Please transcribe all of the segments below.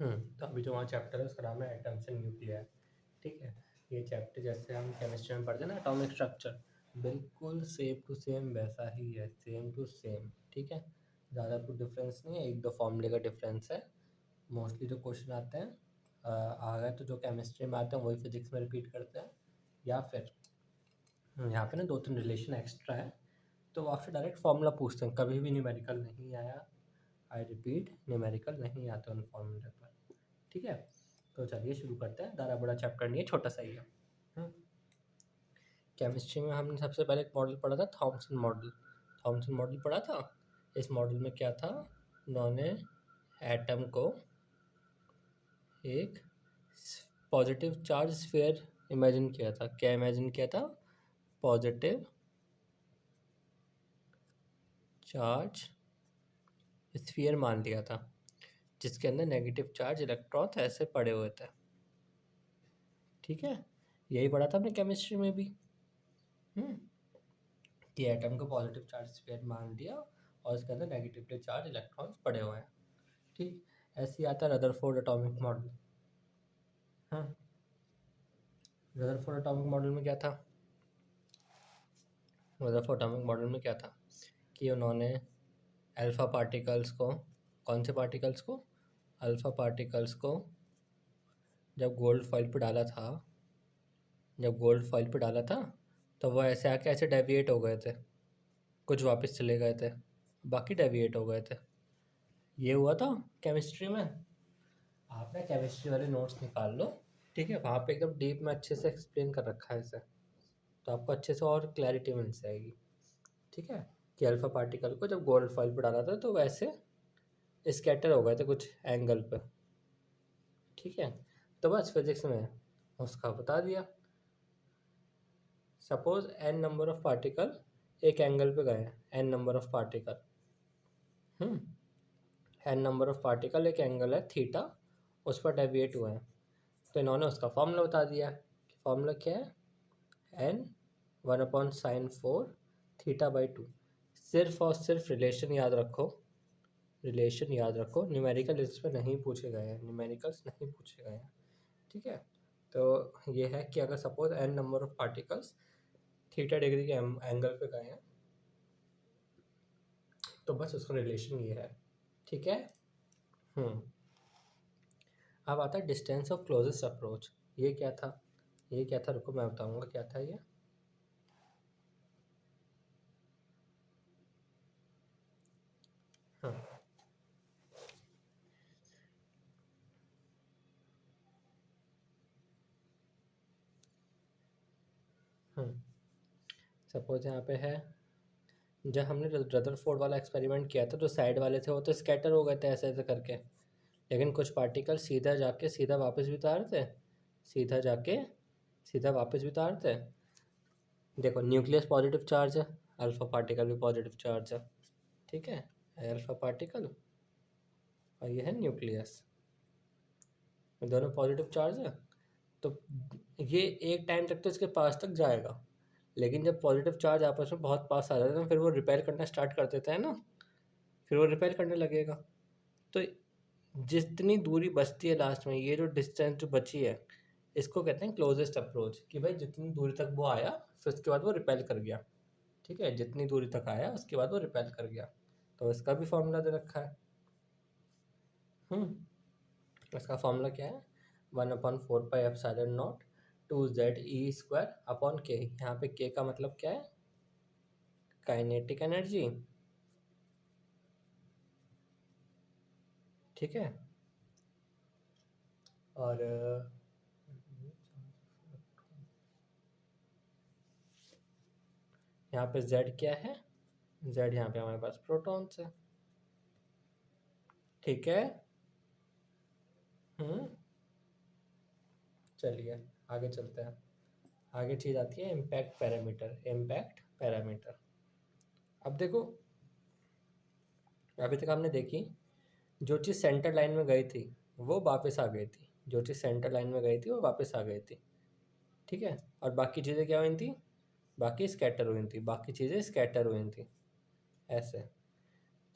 तो अभी जो वहाँ चैप्टर है उसका नाम है एटम्स एंड न्यूक्लियर। ठीक है, ये चैप्टर जैसे हम केमिस्ट्री में पढ़ते हैं ना एटॉमिक स्ट्रक्चर, बिल्कुल सेम टू सेम वैसा ही है, सेम टू सेम। ठीक है, ज़्यादा कुछ डिफरेंस नहीं है, एक दो फॉर्मूले का डिफरेंस है। मोस्टली जो क्वेश्चन आते हैं आ गए तो जो केमिस्ट्री में आते हैं वही फिजिक्स में रिपीट करते हैं, या फिर यहाँ पे ना दो तीन रिलेशन एक्स्ट्रा है तो वो आपसे डायरेक्ट फॉर्मूला पूछते हैं, कभी भी न्यूमेरिकल नहीं आया, आई रिपीट न्यूमेरिकल नहीं आता उन फॉर्मूले पर। ठीक है, तो चलिए शुरू करते हैं, ज़्यादा बड़ा चैप्टर नहीं है, छोटा सा ही है। केमिस्ट्री में हमने सबसे पहले एक मॉडल पढ़ा था, थॉमसन मॉडल। थॉमसन मॉडल पढ़ा था। इस मॉडल में क्या था, उन्होंने एटम को एक पॉजिटिव चार्ज स्फीयर इमेजिन किया था। क्या इमेजिन किया था, पॉजिटिव चार्ज स्फीयर मान लिया था, जिसके अंदर नेगेटिव चार्ज इलेक्ट्रॉन ऐसे पड़े हुए थे। ठीक है, यही पढ़ा था हमने केमिस्ट्री में भी। हम्म कि एटम को पॉजिटिव चार्ज स्फीयर मान लिया और इसके अंदर नेगेटिवली चार्ज इलेक्ट्रॉन्स पड़े हुए हैं। ठीक, ऐसे ही आता है रदरफोर्ड एटॉमिक मॉडल। हाँ, रदरफोर्ड एटॉमिक मॉडल में क्या था, रदरफोर्ड एटॉमिक मॉडल में क्या था कि उन्होंने अल्फ़ा पार्टिकल्स को, कौन से पार्टिकल्स को, अल्फ़ा पार्टिकल्स को जब गोल्ड फॉइल पे डाला था, जब गोल्ड फॉइल पे डाला था तो वो ऐसे आके ऐसे डेविएट हो गए थे, कुछ वापस चले गए थे, बाकी डेविएट हो गए थे। ये हुआ था केमिस्ट्री में। आप ना केमिस्ट्री वाले नोट्स निकाल लो। ठीक है, वहाँ पे एकदम डीप में अच्छे से एक्सप्लेन कर रखा है इसे, तो आपको अच्छे से और क्लैरिटी मिल जाएगी। ठीक है, कि अल्फ़ा पार्टिकल को जब गोल्ड फॉइल पे डाला था तो वैसे स्कैटर हो गए थे कुछ एंगल पे। ठीक है, तो बस फिजिक्स में उसका बता दिया। Suppose n number of particle एक एंगल पे गए, n number of particle, n number of particle एक एंगल है थीटा, उस पर डेविएट हुए हैं, तो इन्होंने उसका फॉर्मूला बता दिया। फॉर्मूला क्या है, एन 1/sin4 थीटा बाई 2। सिर्फ और सिर्फ रिलेशन याद रखो, रिलेशन याद रखो, न्यूमेरिकल इसमें नहीं पूछे गए हैं, न्यूमेरिकल्स नहीं पूछे गए हैं। ठीक है, तो ये है कि अगर suppose n number of particles theta degree के एंगल पे गए हैं तो बस उसका रिलेशन ये है। ठीक है, हम्म अब आता है डिस्टेंस ऑफ क्लोजेस्ट अप्रोच। ये क्या था, ये क्या था, रुको मैं बताऊंगा क्या था ये। हाँ, सपोज यहाँ पे है, जब हमने रदरफोर्ड वाला एक्सपेरिमेंट किया था तो साइड वाले थे वो तो स्कैटर हो गए थे ऐसे ऐसे करके, लेकिन कुछ पार्टिकल सीधा जाके सीधा वापस भी उतारते, सीधा जाके सीधा वापस भी उतारते। देखो न्यूक्लियस पॉजिटिव चार्ज है, अल्फा पार्टिकल भी पॉजिटिव चार्ज है। ठीक है, अल्फा पार्टिकल और ये है न्यूक्लियस, दोनों पॉजिटिव चार्ज है। तो ये एक टाइम तक तो इसके पास तक जाएगा, लेकिन जब पॉजिटिव चार्ज आपस में बहुत पास आ जाता है फिर वो रिपेल करना स्टार्ट कर देता है ना, फिर वो रिपेल करने लगेगा। तो जितनी दूरी बचती है लास्ट में, ये जो डिस्टेंस जो बची है, इसको कहते हैं क्लोजेस्ट अप्रोच, कि भाई जितनी दूरी तक वो आया फिर उसके बाद वो रिपेल कर गया। ठीक है, जितनी दूरी तक आया उसके बाद वो रिपेल कर गया, तो इसका भी फॉर्मूला दे रखा है। इसका फॉर्मूला क्या है, 1/4πε0 2ze² अपॉन के। यहाँ पे के का मतलब क्या है, काइनेटिक एनर्जी। ठीक है, और यहाँ पे z क्या है, z यहाँ पे हमारे पास प्रोटॉन्स है। ठीक है, हम्म चलिए आगे चलते हैं। आगे चीज़ आती है इम्पैक्ट पैरामीटर। इम्पैक्ट पैरामीटर, अब देखो, अभी तक हमने देखी जो चीज़ सेंटर लाइन में गई थी वो वापस आ गई थी, जो चीज़ सेंटर लाइन में गई थी वो वापस आ गई थी। ठीक है, और बाकी चीज़ें क्या हुई थी, बाकी स्कैटर हुई थी, बाकी चीज़ें स्कैटर हुई थी ऐसे।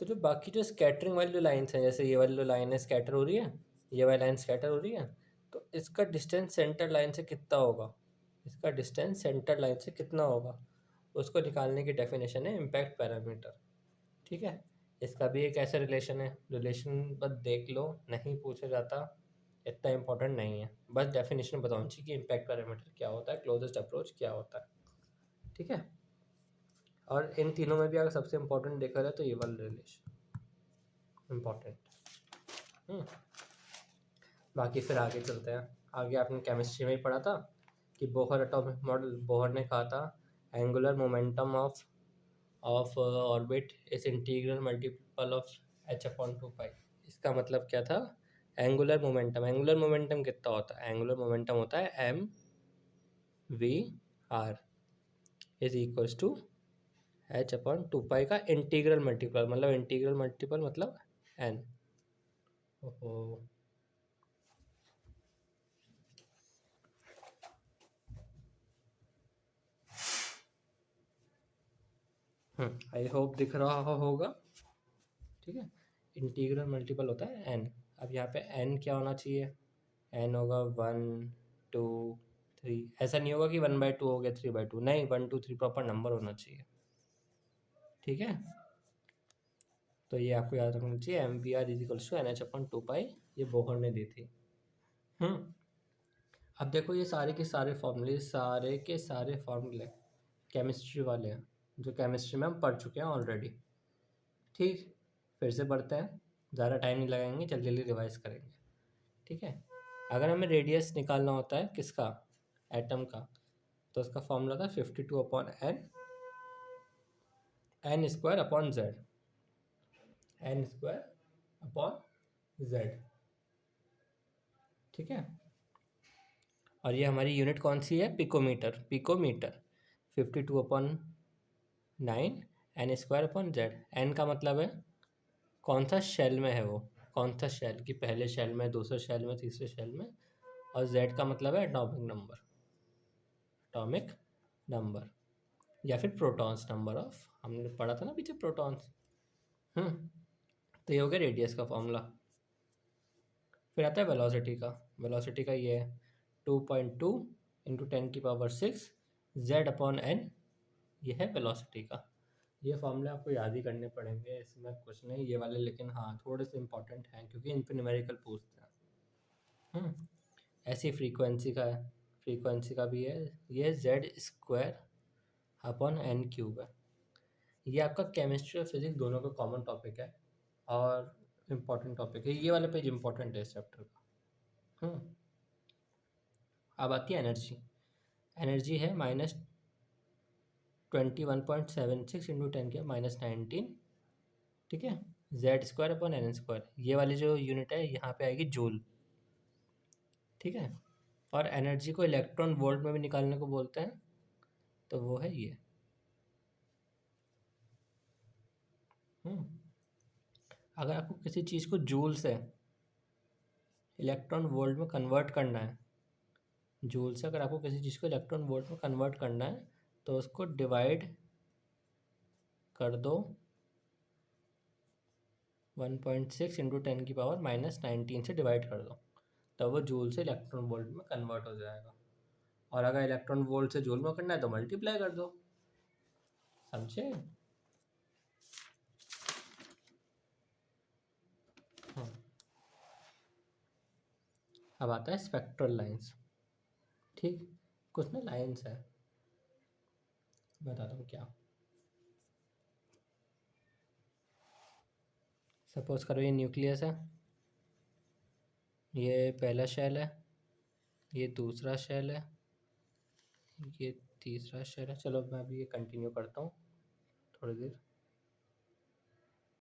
तो जो बाकी जो स्कैटरिंग वाली जो लाइन्स हैं, जैसे ये वाली जो लाइन है स्कैटर हो रही है, ये वाली लाइन स्कैटर हो रही है, तो इसका डिस्टेंस सेंटर लाइन से कितना होगा, इसका डिस्टेंस सेंटर लाइन से कितना होगा, उसको निकालने की डेफिनेशन है इम्पैक्ट पैरामीटर। ठीक है, इसका भी एक ऐसा रिलेशन है, रिलेशन बस देख लो, नहीं पूछा जाता, इतना इंपॉर्टेंट नहीं है, बस डेफिनेशन बताऊँ चाहिए कि इम्पैक्ट पैरामीटर क्या होता है, क्लोजेस्ट अप्रोच क्या होता है। ठीक है, और इन तीनों में भी अगर सबसे इम्पोर्टेंट देखा जाए तो ये वाला रिलेशन इम्पॉर्टेंट। बाकी फिर आगे चलते हैं। आगे आपने केमिस्ट्री में ही पढ़ा था कि बोहर एटॉमिक मॉडल, बोहर ने कहा था angular momentum of orbit is integral multiple of h/2π। इसका मतलब क्या था, एंगुलर मोमेंटम कितना होता है, एंगुलर मोमेंटम होता है mv/r is equals to h/2π का इंटीग्रल मल्टीपल, मतलब इंटीग्रल मल्टीपल मतलब n। ओहो, आई होप दिख रहा होगा। ठीक है, इंटीग्रल मल्टीपल होता है n। अब यहाँ पे n क्या होना चाहिए, n होगा 1 2 3, ऐसा नहीं होगा कि 1/2 हो गया 3/2, नहीं 1 2 3 प्रॉपर नंबर होना चाहिए। ठीक है, तो ये आपको याद रखना चाहिए, m v r is equals to NH/2π, ये बोहर ने दी थी। अब देखो ये सारे के सारे फॉर्मूले, सारे के सारे फॉर्मूले केमिस्ट्री वाले हैं, जो केमिस्ट्री में हम पढ़ चुके हैं ऑलरेडी। ठीक, फिर से पढ़ते हैं, ज़्यादा टाइम नहीं लगाएंगे, जल्दी जल्दी रिवाइज करेंगे। ठीक है, अगर हमें रेडियस निकालना होता है किसका, एटम का, तो उसका फॉर्मूला था 52/n, n² n²/z। ठीक है, और ये हमारी यूनिट कौन सी है, पिकोमीटर। 52/9 n²/z। n का मतलब है कौन सा शेल में है वो, कौन सा शेल, कि पहले शेल में, दूसरे शेल में, तीसरे शेल में। और z का मतलब है एटॉमिक नंबर या फिर प्रोटॉन्स नंबर ऑफ, हमने पढ़ा था ना पीछे प्रोटॉन्स। तो ये हो गया रेडियस का फॉर्मूला। फिर आता है वेलोसिटी का ये है 2.2 इंटू 10⁶ z/n, ये है वेलोसिटी का। ये फॉर्मूले आपको याद ही करने पड़ेंगे, इसमें कुछ नहीं ये वाले, लेकिन हाँ थोड़े से इंपॉर्टेंट हैं क्योंकि इन पे न्यूमेरिकल पूछते हैं। ऐसी फ्रीक्वेंसी का भी है, ये z²/n³ है। ये आपका केमिस्ट्री और फिजिक्स दोनों का कॉमन टॉपिक है और इम्पॉर्टेंट टॉपिक है, ये वाला पेज इम्पॉर्टेंट है इस चैप्टर का। अब आती है एनर्जी। एनर्जी है -21.76 इंटू 10⁻⁻19। ठीक है, z²/n², ये वाली जो यूनिट है यहाँ पे आएगी जूल। ठीक है, और एनर्जी को इलेक्ट्रॉन वोल्ट में भी निकालने को बोलते हैं, तो वो है ये। अगर आपको किसी चीज़ को जूल से इलेक्ट्रॉन वोल्ट में कन्वर्ट करना है, जूल से अगर आपको किसी चीज़ को इलेक्ट्रॉन वोल्ट में कन्वर्ट करना है, तो उसको डिवाइड कर दो 1.6 इंटू 10⁻⁻19 से डिवाइड कर दो, तब वो जूल से इलेक्ट्रॉन वोल्ट में कन्वर्ट हो जाएगा। और अगर इलेक्ट्रॉन वोल्ट से जूल में करना है तो मल्टीप्लाई कर दो, समझे। अब आता है स्पेक्ट्रल लाइंस। ठीक, कुछ ना लाइंस है, बताता हूँ क्या। सपोज करो ये न्यूक्लियस है, ये पहला शेल है, ये दूसरा शेल है, ये तीसरा शेल है। चलो मैं अभी ये कंटिन्यू करता हूँ थोड़ी देर।